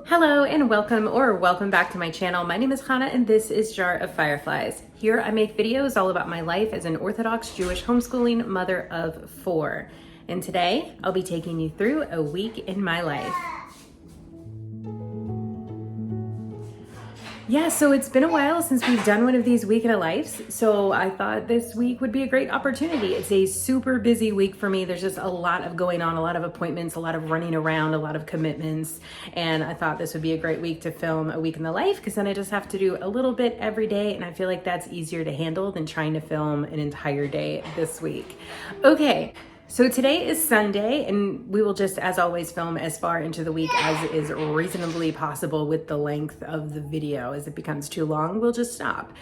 Hello and welcome back to my channel. My name is Hannah and this is Jar of Fireflies. Here I make videos all about my life as an Orthodox Jewish homeschooling mother of 4. And today I'll be taking you through a week in my life. Yeah, so it's been a while since we've done one of these week in a life, so I thought this week would be a great opportunity. It's a super busy week for me. There's just a lot of going on, a lot of appointments, a lot of running around, a lot of commitments, and I thought this would be a great week to film a week in the life because then I just have to do a little bit every day, and I feel like that's easier to handle than trying to film an entire day this week. Okay. So today is Sunday, and we will just, as always, film as far into the week as is reasonably possible with the length of the video. As it becomes too long, we'll just stop.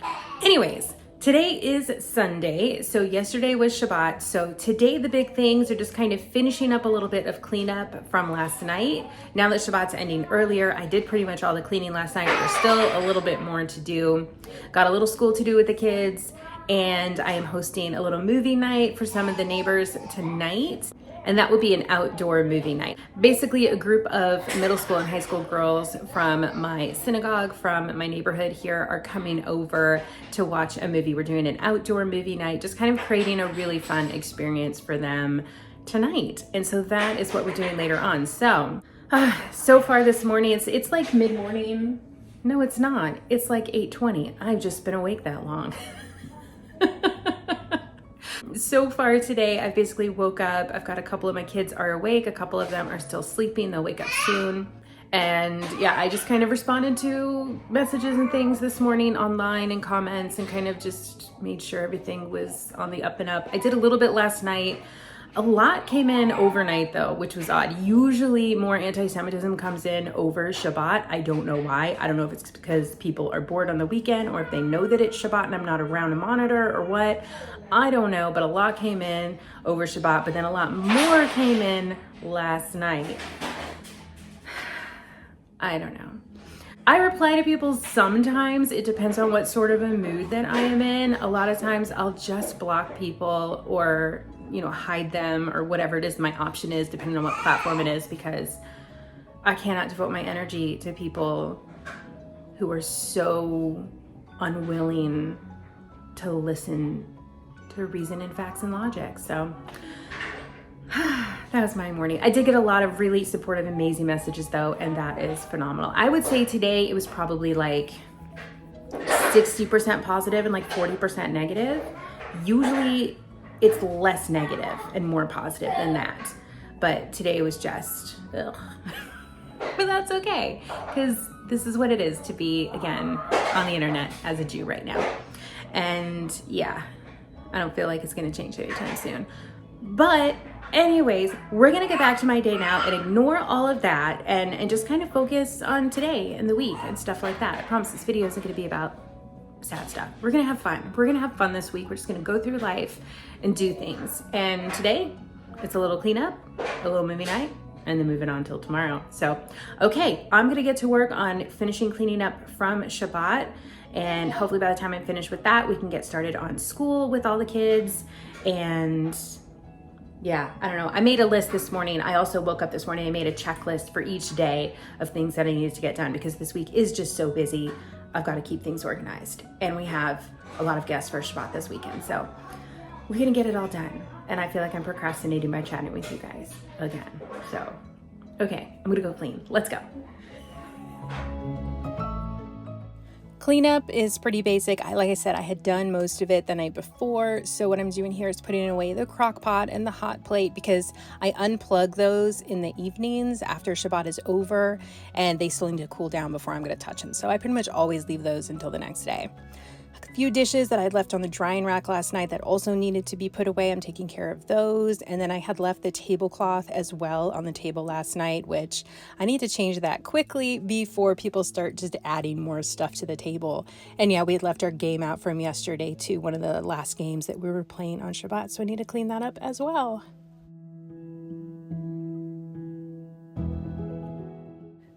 Anyways, today is Sunday, so yesterday was Shabbat. So today the big things are just kind of finishing up a little bit of cleanup from last night. Now that Shabbat's ending earlier, I did pretty much all the cleaning last night. There's still a little bit more to do. Got a little school to do with the kids. And I am hosting a little movie night for some of the neighbors tonight. And that will be an outdoor movie night. Basically a group of middle school and high school girls from my synagogue, from my neighborhood here, are coming over to watch a movie. We're doing an outdoor movie night, just kind of creating a really fun experience for them tonight. And so that is what we're doing later on. So far this morning, it's like mid-morning. No, it's not. It's like 8:20. I've just been awake that long. So far today, I basically woke up. I've got a couple of my kids are awake. A couple of them are still sleeping. They'll wake up soon. And yeah, I just kind of responded to messages and things this morning online and comments and kind of just made sure everything was on the up and up. I did a little bit last night. A lot came in overnight though, which was odd. Usually more anti-Semitism comes in over Shabbat. I don't know why. I don't know if it's because people are bored on the weekend or if they know that it's Shabbat and I'm not around a monitor or what. I don't know, but a lot came in over Shabbat, but then a lot more came in last night. I don't know. I reply to people sometimes. It depends on what sort of a mood that I am in. A lot of times I'll just block people or hide them or whatever it is my option is, depending on what platform it is, because I cannot devote my energy to people who are so unwilling to listen to reason and facts and logic. So that was my morning. I did get a lot of really supportive, amazing messages though, and that is phenomenal. I would say today it was probably like 60% positive and like 40% negative. Usually it's less negative and more positive than that. But today was just, ugh. But that's okay, because this is what it is to be, again, on the internet as a Jew right now. And yeah, I don't feel like it's gonna change anytime soon. But anyways, we're gonna get back to my day now and ignore all of that and just kind of focus on today and the week and stuff like that. I promise this video isn't gonna be about sad stuff. We're gonna have fun. We're gonna have fun this week. We're just gonna go through life and do things. And today, it's a little cleanup, a little movie night, and then moving on till tomorrow. So, okay, I'm gonna get to work on finishing cleaning up from Shabbat. And hopefully by the time I'm finished with that, we can get started on school with all the kids. And yeah, I don't know. I made a list this morning. I also woke up this morning and made a checklist for each day of things that I needed to get done because this week is just so busy. I've got to keep things organized. And we have a lot of guests for Shabbat this weekend. So we're going to get it all done. And I feel like I'm procrastinating by chatting with you guys again. So, okay, I'm going to go clean. Let's go. Cleanup is pretty basic. Like I said, I had done most of it the night before. So what I'm doing here is putting away the crock pot and the hot plate because I unplug those in the evenings after Shabbat is over and they still need to cool down before I'm going to touch them. So I pretty much always leave those until the next day. A few dishes that I'd left on the drying rack last night that also needed to be put away. I'm taking care of those. And then I had left the tablecloth as well on the table last night, which I need to change that quickly before people start just adding more stuff to the table. And yeah, we had left our game out from yesterday too, one of the last games that we were playing on Shabbat. So I need to clean that up as well.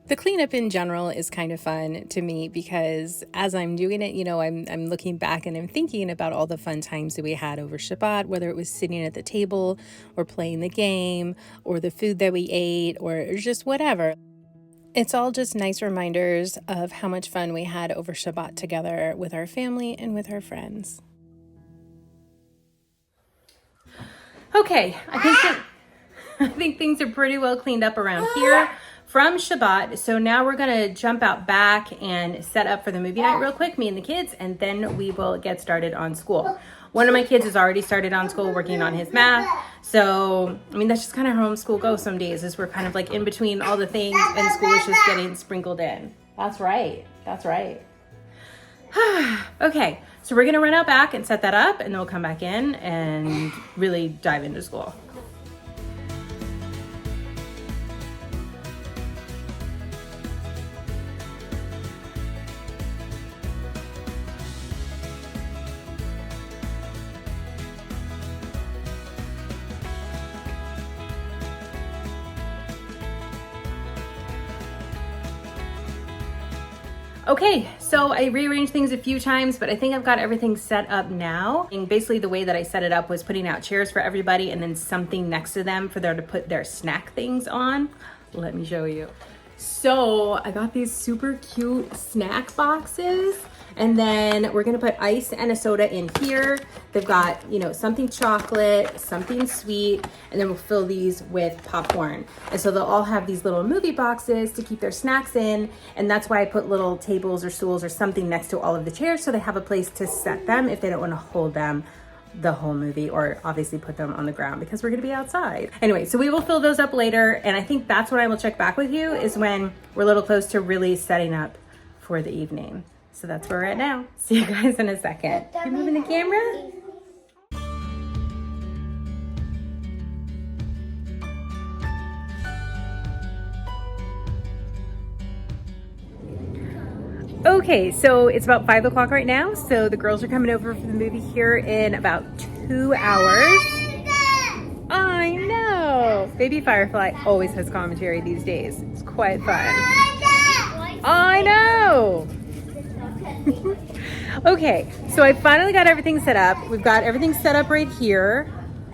The cleanup in general is kind of fun to me because as I'm doing it, I'm looking back and I'm thinking about all the fun times that we had over Shabbat, whether it was sitting at the table or playing the game or the food that we ate or just whatever. It's all just nice reminders of how much fun we had over Shabbat together with our family and with our friends. Okay, I think things are pretty well cleaned up around here from Shabbat. So now we're gonna jump out back and set up for the movie night real quick, me and the kids, and then we will get started on school. One of my kids has already started on school working on his math. So, I mean, that's just kind of how homeschool goes some days, is we're kind of like in between all the things and school is just getting sprinkled in. That's right, that's right. Okay, so we're gonna run out back and set that up, and then we'll come back in and really dive into school. Okay, so I rearranged things a few times, but I think I've got everything set up now. And basically the way that I set it up was putting out chairs for everybody and then something next to them for them to put their snack things on. Let me show you. So I got these super cute snack boxes, and then we're gonna put ice and a soda in here. They've got, you know, something chocolate, something sweet, and then we'll fill these with popcorn. And so they'll all have these little movie boxes to keep their snacks in, and that's why I put little tables or stools or something next to all of the chairs so they have a place to set them if they don't wanna hold them the whole movie, or obviously put them on the ground because we're gonna be outside. Anyway, so we will fill those up later, and I think that's when I will check back with you, is when we're a little close to really setting up for the evening. So that's where we're at now. See you guys in a second. You moving the camera? Okay, so it's about 5 o'clock right now. So the girls are coming over for the movie here in about 2 hours. I know. Baby Firefly always has commentary these days. It's quite fun. I know. Okay, so I finally got everything set up. We've got everything set up right here,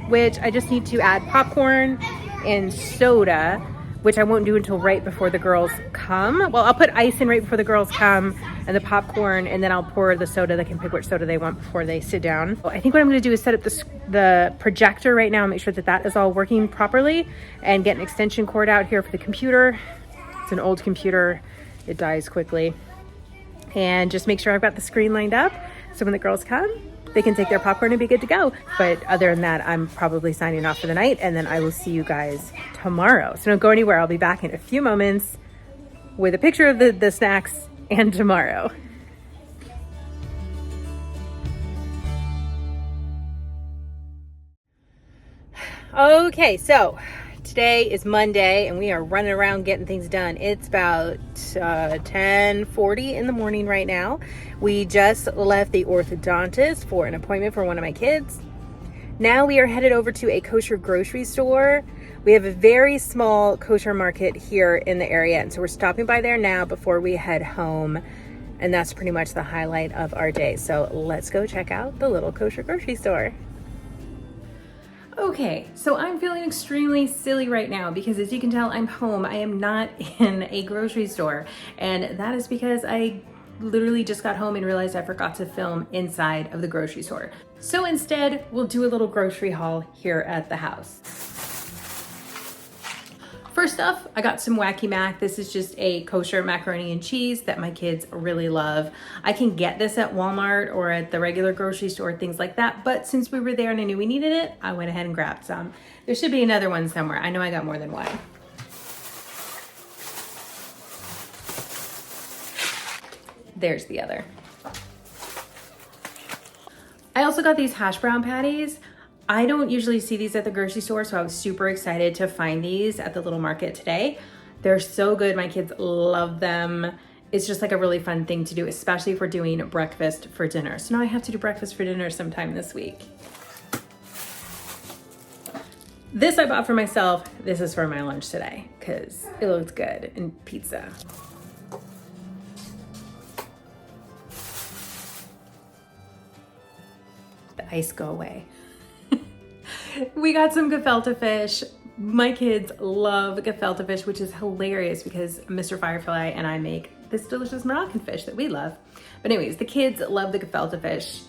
which I just need to add popcorn and soda, which I won't do until right before the girls come. Well, I'll put ice in right before the girls come, and the popcorn, and then I'll pour the soda. They can pick which soda they want before they sit down. I think what I'm gonna do is set up the projector right now, make sure that that is all working properly, and get an extension cord out here for the computer. It's an old computer, it dies quickly. And just make sure I've got the screen lined up, so when the girls come, they can take their popcorn and be good to go. But other than that, I'm probably signing off for the night, and then I will see you guys tomorrow. So don't go anywhere. I'll be back in a few moments with a picture of the snacks and tomorrow. Okay, so today is Monday and we are running around getting things done. It's about 10:40 in the morning right now. We just left the orthodontist for an appointment for one of my kids. Now we are headed over to a kosher grocery store. We have a very small kosher market here in the area, and so we're stopping by there now before we head home. And that's pretty much the highlight of our day. So let's go check out the little kosher grocery store. Okay, so I'm feeling extremely silly right now because, as you can tell, I'm home. I am not in a grocery store, and that is because I literally just got home and realized I forgot to film inside of the grocery store. So instead, we'll do a little grocery haul here at the house. First off, I got some Wacky Mac. This is just a kosher macaroni and cheese that my kids really love. I can get this at Walmart or at the regular grocery store, things like that. But since we were there and I knew we needed it, I went ahead and grabbed some. There should be another one somewhere. I know I got more than one. There's the other. I also got these hash brown patties. I don't usually see these at the grocery store, so I was super excited to find these at the little market today. They're so good. My kids love them. It's just like a really fun thing to do, especially if we're doing breakfast for dinner. So now I have to do breakfast for dinner sometime this week. This I bought for myself. This is for my lunch today because it looks good, and pizza. The ice go away. We got some gefilte fish, My kids love gefilte fish, which is hilarious because Mr. Firefly and I make this delicious Moroccan fish that we love. But anyways, the kids love the gefilte fish.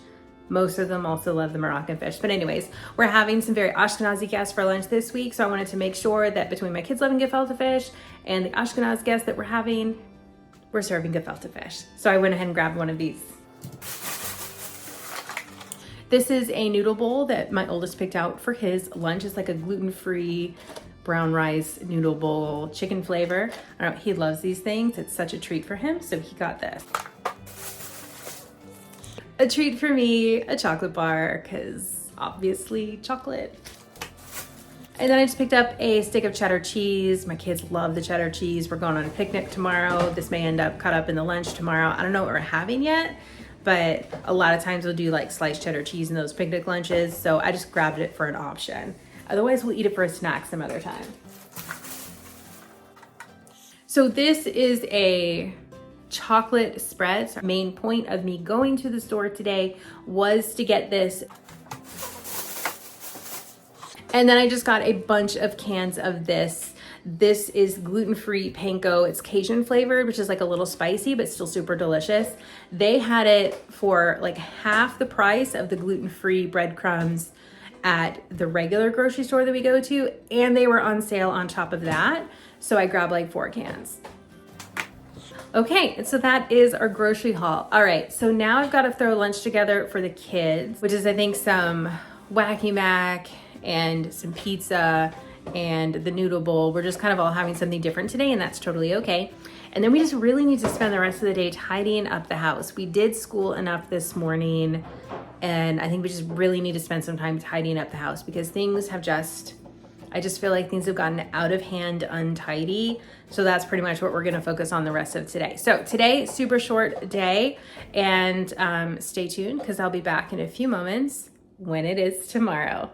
Most of them also love the Moroccan fish. But anyways, we're having some very Ashkenazi guests for lunch this week. So I wanted to make sure that between my kids loving gefilte fish and the Ashkenaz guests that we're having, we're serving gefilte fish. So I went ahead and grabbed one of these. This is a noodle bowl that my oldest picked out for his lunch. It's like a gluten-free brown rice noodle bowl, chicken flavor. I don't know, he loves these things. It's such a treat for him, so he got this. A treat for me, a chocolate bar, because obviously chocolate. And then I just picked up a stick of cheddar cheese. My kids love the cheddar cheese. We're going on a picnic tomorrow. This may end up cut up in the lunch tomorrow. I don't know what we're having yet, but a lot of times we'll do like sliced cheddar cheese in those picnic lunches. So I just grabbed it for an option. Otherwise we'll eat it for a snack some other time. So this is a chocolate spread. So main point of me going to the store today was to get this. And then I just got a bunch of cans of this. This is gluten-free panko. It's Cajun flavored, which is like a little spicy, but still super delicious. They had it for like half the price of the gluten-free breadcrumbs at the regular grocery store that we go to, and they were on sale on top of that. So I grabbed like 4 cans. Okay, so that is our grocery haul. All right, so now I've got to throw lunch together for the kids, which is I think some Wacky Mac and some pizza and the noodle bowl. We're just kind of all having something different today, and that's totally okay. And then we just really need to spend the rest of the day tidying up the house. We did school enough this morning, and I think we just really need to spend some time tidying up the house because things have I just feel like things have gotten out of hand, untidy. So that's pretty much what we're gonna focus on the rest of today. So today, super short day, and stay tuned because I'll be back in a few moments when it is tomorrow.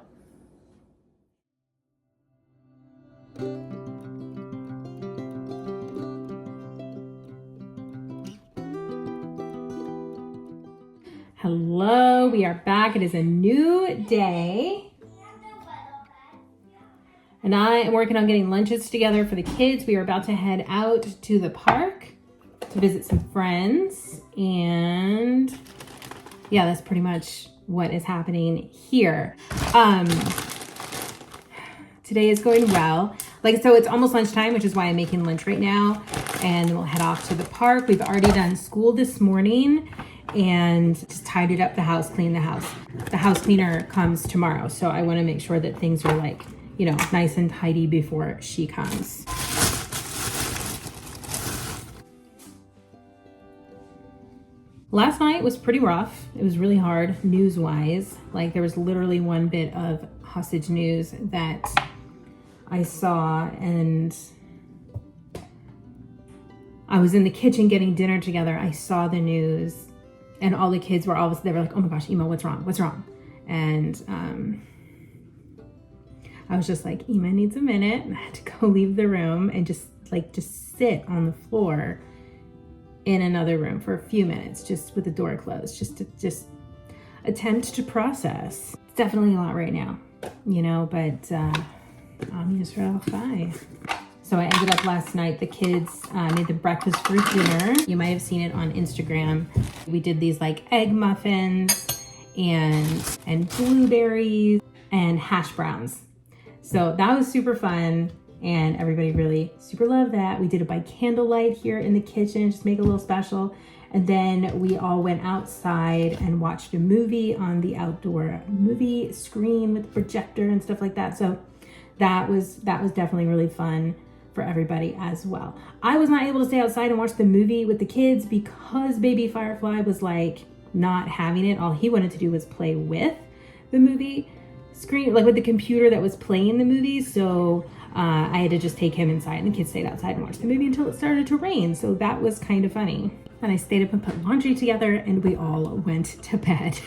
Hello, we are back. It is a new day. And I am working on getting lunches together for the kids. We are about to head out to the park to visit some friends. And yeah, that's pretty much what is happening here. Today is going well. So it's almost lunchtime, which is why I'm making lunch right now. And we'll head off to the park. We've already done school this morning and just tidied up the house, cleaned the house. The house cleaner comes tomorrow. So I want to make sure that things are nice and tidy before she comes. Last night was pretty rough. It was really hard news-wise. There was literally one bit of hostage news that I saw, and I was in the kitchen getting dinner together. I saw the news, and all the kids were they were like, "Oh my gosh, Ema, what's wrong? What's wrong?" And I was just like, Ema needs a minute, and I had to go leave the room and just sit on the floor in another room for a few minutes, just with the door closed, just to attempt to process. It's definitely a lot right now, but Am Yisrael Chai. So I ended up last night, the kids made the breakfast for dinner. You might have seen it on Instagram. We did these egg muffins and blueberries and hash browns. So that was super fun, and everybody really super loved that. We did it by candlelight here in the kitchen, just make it a little special. And then we all went outside and watched a movie on the outdoor movie screen with the projector and stuff like that. So that was definitely really fun for everybody as well. I was not able to stay outside and watch the movie with the kids because baby Firefly was not having it. All he wanted to do was play with the movie screen, with the computer that was playing the movie. So I had to just take him inside, and the kids stayed outside and watched the movie until it started to rain. So that was kind of funny. And I stayed up and put laundry together, and we all went to bed.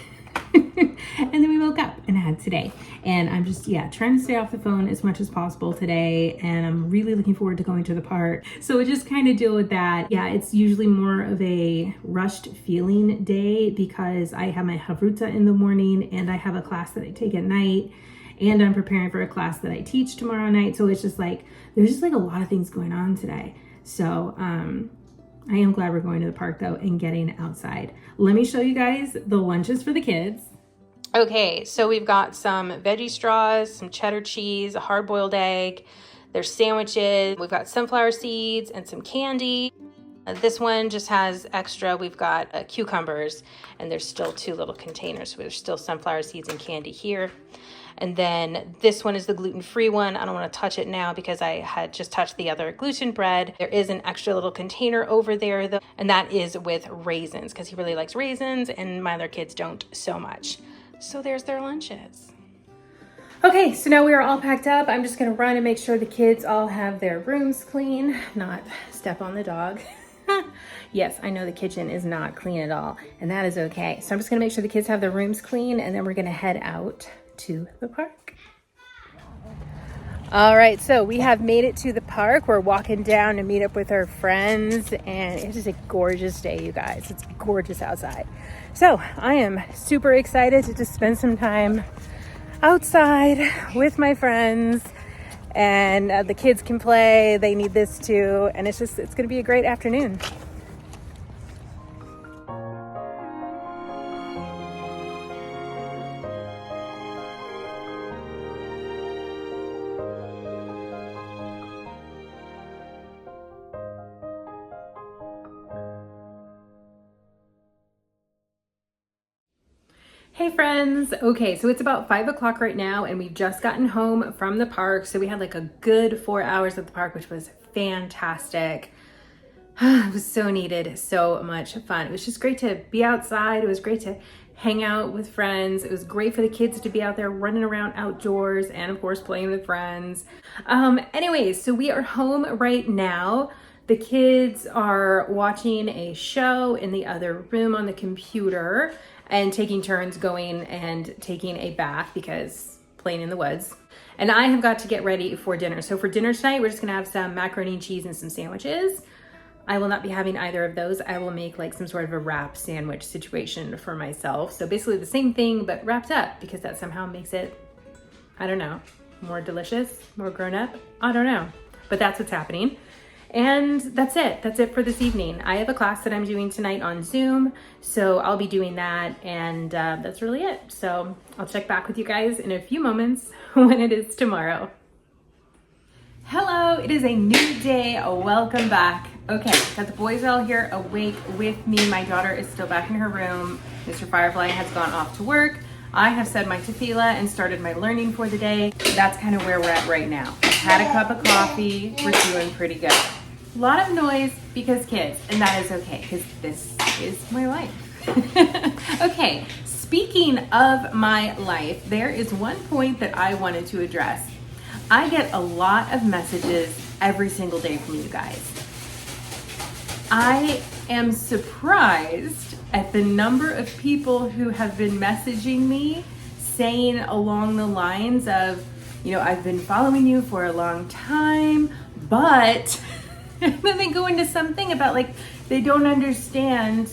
And then we woke up and had today. And I'm just, trying to stay off the phone as much as possible today. And I'm really looking forward to going to the park. So we just kind of deal with that. Yeah, it's usually more of a rushed feeling day because I have my Havruta in the morning and I have a class that I take at night. and I'm preparing for a class that I teach tomorrow night. So it's just like, there's just like a lot of things going on today. So I am glad we're going to the park though and getting outside. Let me show you guys the lunches for the kids. Okay, so we've got some veggie straws, some cheddar cheese, a hard-boiled egg. There's sandwiches. We've got sunflower seeds and some candy. This one just has extra. We've got cucumbers, and there's still 2 little containers. So there's still sunflower seeds and candy here. And then this one is the gluten-free one. I don't want to touch it now because I had just touched the other gluten bread. There is an extra little container over there though, and that is with raisins because he really likes raisins and my other kids don't so much. So there's their lunches. Okay, so now we are all packed up. I'm just gonna run and make sure the kids all have their rooms clean, not step on the dog. Yes, I know the kitchen is not clean at all, and that is okay. So I'm just gonna make sure the kids have their rooms clean, and then we're gonna head out to the park. All right, so we have made it to the park. We're walking down to meet up with our friends, and it is a gorgeous day, you guys. It's gorgeous outside. So I am super excited to just spend some time outside with my friends, and the kids can play. They need this too, and it's gonna be a great afternoon. Hey friends. Okay, so it's about 5 o'clock right now and we've just gotten home from the park. So we had like a good 4 hours at the park, which was fantastic. It was so needed, so much fun. It was just great to be outside. It was great to hang out with friends. It was great for the kids to be out there running around outdoors and of course playing with friends. Anyways, so we are home right now. The kids are watching a show in the other room on the computer and taking turns going and taking a bath because playing in the woods. And I have got to get ready for dinner. So for dinner tonight, we're just gonna have some macaroni and cheese and some sandwiches. I will not be having either of those. I will make like some sort of a wrap sandwich situation for myself. So basically the same thing, but wrapped up because that somehow makes it, I don't know, more delicious, more grown up. I don't know, but that's what's happening. And that's it. That's it for this evening. I have a class that I'm doing tonight on Zoom, so I'll be doing that, and that's really it. So I'll check back with you guys in a few moments when it is tomorrow. Hello, it is a new day. Welcome back. Okay, got the boys all here awake with me. My daughter is still back in her room. Mr. Firefly has gone off to work. I have said my tefillah and started my learning for the day. That's kind of where we're at right now. I've had a cup of coffee. We're doing pretty good. A lot of noise because kids, and that is okay because this is my life. Okay, speaking of my life, there is one point that I wanted to address. I get a lot of messages every single day from you guys. I am surprised at the number of people who have been messaging me saying along the lines of, you know, I've been following you for a long time, but and then they go into something about like they don't understand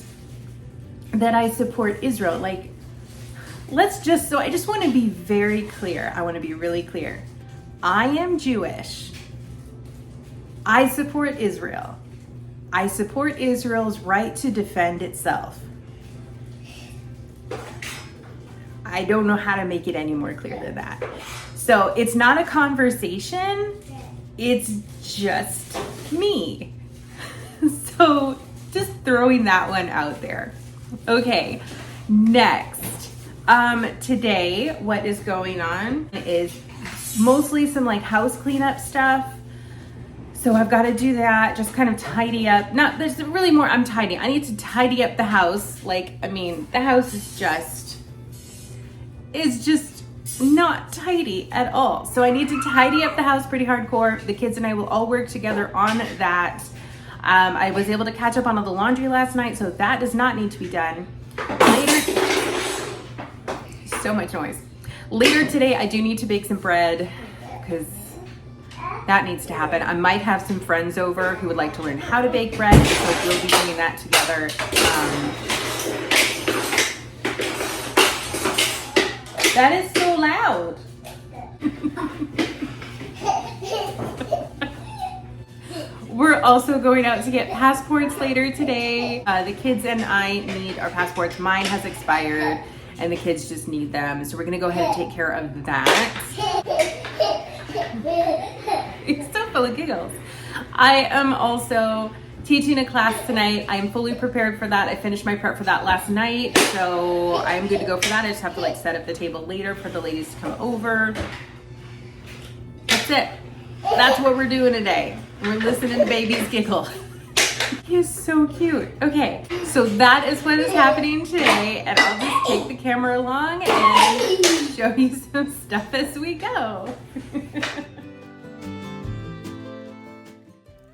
that I support Israel. Like, I just want to be very clear. I want to be really clear. I am Jewish. I support Israel. I support Israel's right to defend itself. I don't know how to make it any more clear than that. So it's not a conversation. It's just me. So just throwing that one out there. Okay, next. Today, what is going on is mostly some like house cleanup stuff. So I've got to do that, just kind of tidy up. There's really more I'm tidying. I need to tidy up the house. Like, I mean, the house is just not tidy at all. So I need to tidy up the house pretty hardcore. The kids and I will all work together on that. I was able to catch up on all the laundry last night, so that does not need to be done. Later, so much noise. Later today, I do need to bake some bread because that needs to happen. I might have some friends over who would like to learn how to bake bread, so we'll be doing that together. That is so loud. We're also going out to get passports later today. The kids and I need our passports. Mine has expired and the kids just need them. So we're gonna go ahead and take care of that. It's so full of giggles. I am also teaching a class tonight. I am fully prepared for that. I finished my prep for that last night, so I'm good to go for that. I just have to like set up the table later for the ladies to come over. That's it. That's what we're doing today. We're listening to babies giggle. He is so cute. Okay, so that is what is happening today, and I'll just take the camera along and show you some stuff as we go.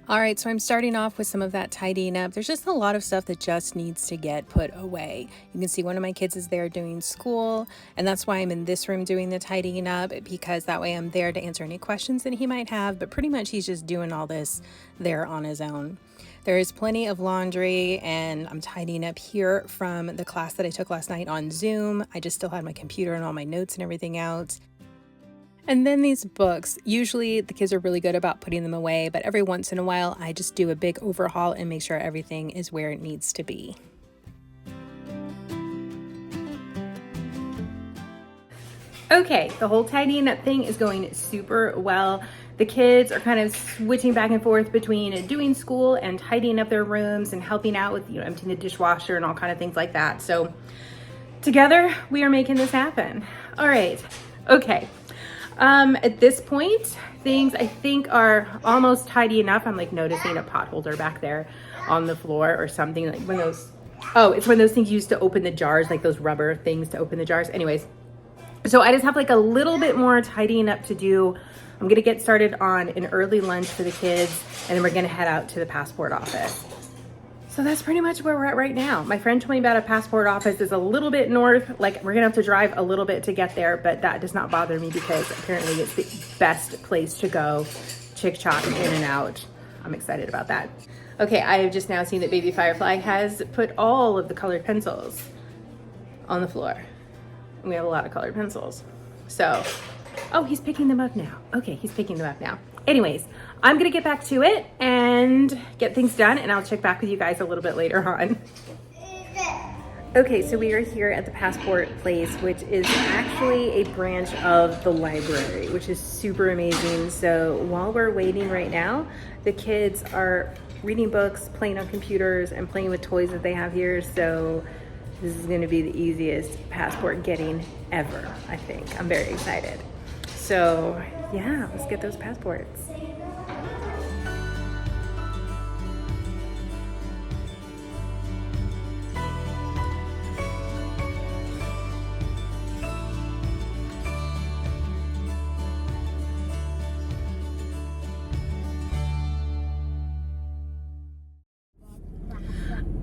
All right, so I'm starting off with some of that tidying up. There's just a lot of stuff that just needs to get put away. You can see one of my kids is there doing school, and that's why I'm in this room doing the tidying up, because that way I'm there to answer any questions that he might have, but pretty much he's just doing all this there on his own. There is plenty of laundry, and I'm tidying up here from the class that I took last night on Zoom. I just still had my computer and all my notes and everything out. And then these books, usually the kids are really good about putting them away, but every once in a while I just do a big overhaul and make sure everything is where it needs to be. Okay, the whole tidying up thing is going super well. The kids are kind of switching back and forth between doing school and tidying up their rooms and helping out with, emptying the dishwasher and all kind of things like that. So together we are making this happen. All right, okay. At this point, things I think are almost tidy enough. I'm like noticing a pot holder back there on the floor or something, like when those, oh, it's when those things used to open the jars, like those rubber things to open the jars. Anyways, so I just have like a little bit more tidying up to do. I'm gonna get started on an early lunch for the kids, and then we're gonna head out to the passport office. So that's pretty much where we're at right now. My friend told me about a passport office is a little bit north, like we're gonna have to drive a little bit to get there, but that does not bother me because apparently it's the best place to go, chick-chock in and out. I'm excited about that. Okay, I have just now seen that Baby Firefly has put all of the colored pencils on the floor. We have a lot of colored pencils. So, oh, he's picking them up now. Okay, he's picking them up now. Anyways, I'm gonna get back to it and get things done, and I'll check back with you guys a little bit later on. Okay, so we are here at the passport place, which is actually a branch of the library, which is super amazing. So while we're waiting right now, the kids are reading books, playing on computers, and playing with toys that they have here. So this is gonna be the easiest passport getting ever, I think. I'm very excited. So yeah, let's get those passports.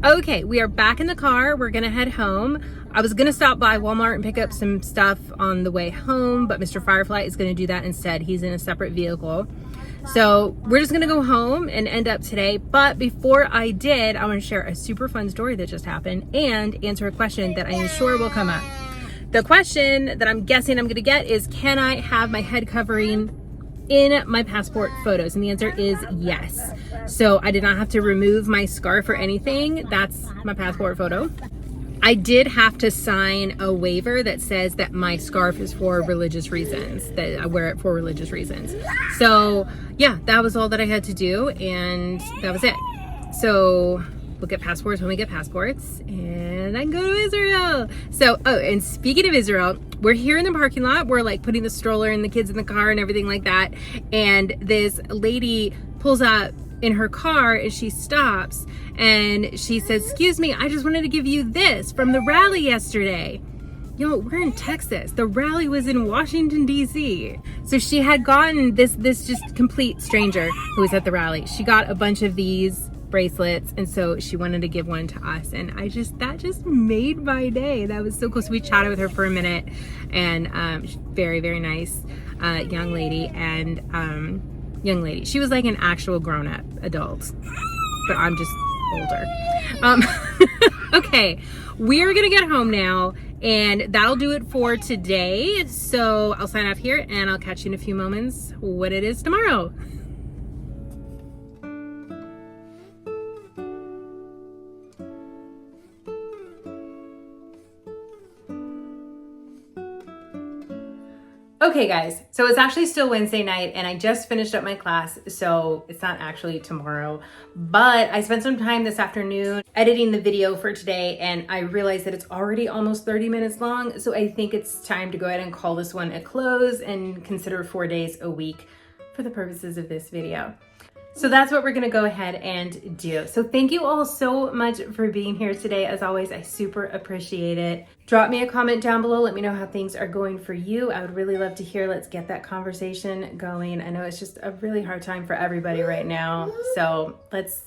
Okay, we are back in the car. We're gonna head home. I was gonna stop by Walmart and pick up some stuff on the way home, but Mr. Firefly is gonna do that instead. He's in a separate vehicle. So we're just gonna go home and end up today. But before I did, I wanna share a super fun story that just happened and answer a question that I am sure will come up. The question that I'm guessing I'm gonna get is, can I have my head covering in my passport photos? And the answer is yes. So I did not have to remove my scarf or anything. That's my passport photo. I did have to sign a waiver that says that my scarf is for religious reasons, that I wear it for religious reasons. So yeah, that was all that I had to do, and that was it. So we'll get passports when we get passports, and I can go to Israel. So, oh, and speaking of Israel, we're here in the parking lot. We're like putting the stroller and the kids in the car and everything like that. And this lady pulls up in her car and she stops and she says, "Excuse me, I just wanted to give you this from the rally yesterday." Yo, we're in Texas. The rally was in Washington, D.C. So she had gotten this just complete stranger who was at the rally. She got a bunch of these bracelets, and so she wanted to give one to us, and that just made my day. That was so cool. So we chatted with her for a minute, and she's very, very nice young lady. She was like an actual grown-up adult, but I'm just older. Okay, we're gonna get home now, And that'll do it for today. So I'll sign off here and I'll catch you in a few moments when it is tomorrow. Okay guys, so it's actually still Wednesday night and I just finished up my class, so it's not actually tomorrow, but I spent some time this afternoon editing the video for today and I realized that it's already almost 30 minutes long, so I think it's time to go ahead and call this one a close and consider 4 days a week for the purposes of this video. So that's what we're gonna go ahead and do. So thank you all so much for being here today. As always, I super appreciate it. Drop me a comment down below. Let me know how things are going for you. I would really love to hear. Let's get that conversation going. I know it's just a really hard time for everybody right now. So let's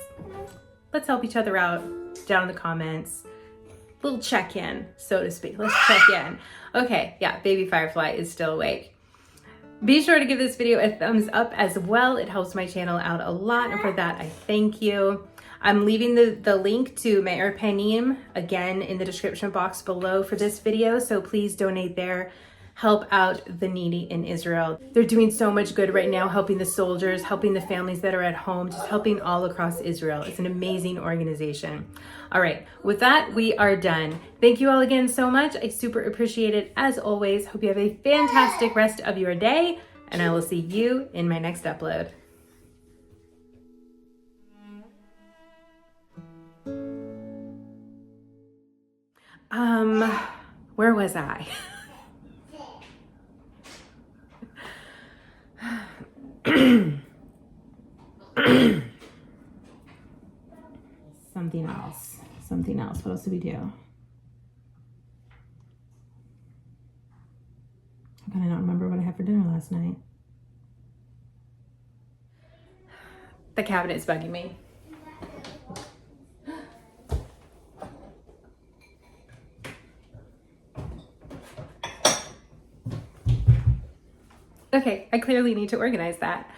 help each other out down in the comments. Little check-in, so to speak. Let's check in. Okay, yeah, baby Firefly is still awake. Be sure to give this video a thumbs up as well. It helps my channel out a lot, and for that, I thank you. I'm leaving the link to Me'er Panim again in the description box below for this video, so please donate there. Help out the needy in Israel. They're doing so much good right now, helping the soldiers, helping the families that are at home, just helping all across Israel. It's an amazing organization. All right, with that, we are done. Thank you all again so much. I super appreciate it as always. Hope you have a fantastic rest of your day, and I will see you in my next upload. Where was I? Something else. What else did we do? How can I not remember what I had for dinner last night? The cabinet is bugging me. Okay, I clearly need to organize that.